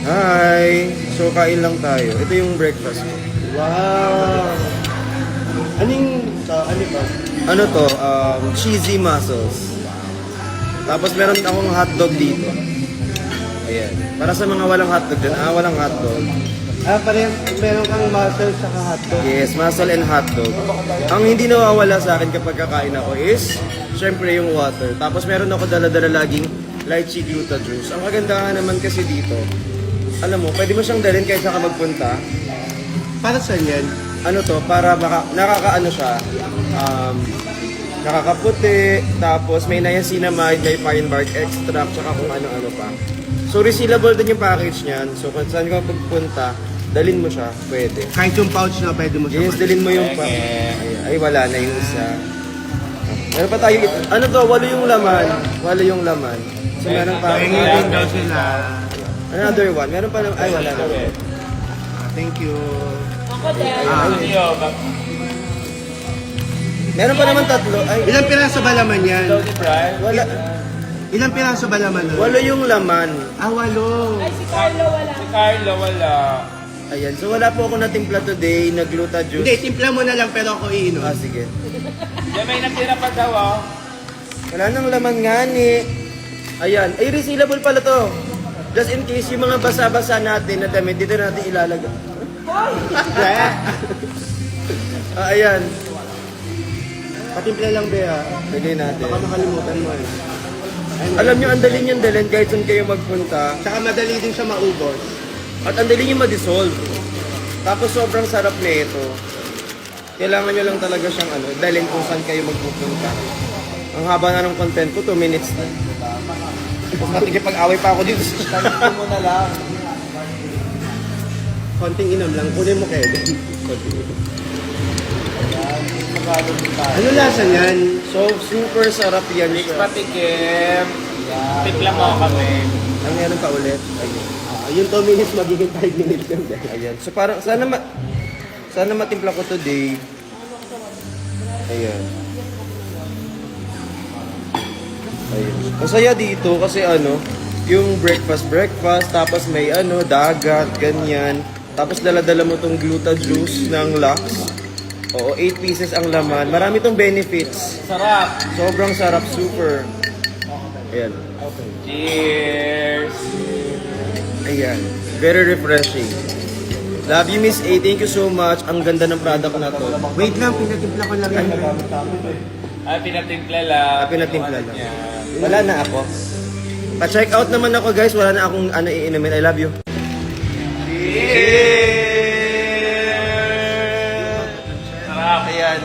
Hi! So, kain lang tayo. Ito yung breakfast ko. Wow! Ano ba? Ano to? Cheesy mussels. Tapos meron akong hotdog dito. Ayan. Para sa mga walang hotdog dyan. Walang hotdog. Meron kang mussel sa hotdog. Yes, mussel and hotdog. Ang hindi nawawala sa akin kapag kakain ako is, syempre yung water. Tapos meron ako dala-dala laging lychee gluta juice. Ang kagandahan naman kasi dito, alam mo, pwede mo siyang dalhin kahit saan ka magpunta. Para saan yan? Ano to, para nakakaano siya, nakakaputi, tapos may niacinamide, may pine bark extract, tsaka kung ano-ano pa. So resealable din yung package niyan. So kung saan ka magpunta, dalhin mo siya, pwede. Kahit yung pouch na pwede mo siya. Yes, dalhin mo yung pa. Ay, wala na yung isa. Meron pa tayo, ano to, walo yung laman. Walo yung laman. So meron pa. Pahingin daw sila. Another one. Meron pa lang, ay wala na. Thank you. Meron pa naman tatlo. Ay, Ilang piraso ba laman yan? wala. Ilang piraso ba laman nun? Walo yung laman. Walo. Si Carlo wala. Ayan, so wala po ako natimpla today, na gluta juice. Hindi, timpla mo na lang pero ako iinom. Sige. Yan may natira pa daw oh. Wala nang laman nga ni. Ayan, ay resealable pala to. Just in case yung mga basa-basa natin na damit, dito natin ilalagay. Ayan. Patimpla lang, Bea. Lagay natin. Baka makalimutan mo eh. Alam nyo, ang dali niyang dalhin kahit saan kayo magpunta. Tsaka madali din siya maubos. At ang dali niyang ma-dissolve. Tapos sobrang sarap na ito. Kailangan nyo lang talaga siyang dalhin kung saan kayo magpupunta. Ang haba na ng content ko, 2 minutes na. Makikipag-away pa ako dito. Start mo na lang. Konting inom lang. Kunin mo, Kevin. Ano lasa niyan? So, super sarap yan siya. Patikim. Tikla mo kami. Ang meron pa ulit. Ayun. Yung 2 minutes magiging 5 minutes lang. Ayan. So, parang, sana matimpla ko today. Ayan. Ayun. Masaya dito kasi yung breakfast, tapos may dagat, ganyan. Tapos dala-dala mo tong gluta juice ng Lux. Oo, 8 pieces ang laman. Marami tong benefits. Sarap. Sobrang sarap, super. Ayan. Cheers. Ayan. Very refreshing. Love you, Miss A. Thank you so much. Ang ganda ng product na to. Wait lang, pinatimpla ko lang yan. Pinatimpla lang. Pinatimpla lang. Wala na ako. Pa-check out naman ako, guys. Wala na akong iinumin. I love you. Cheers. Sarap. Ayan.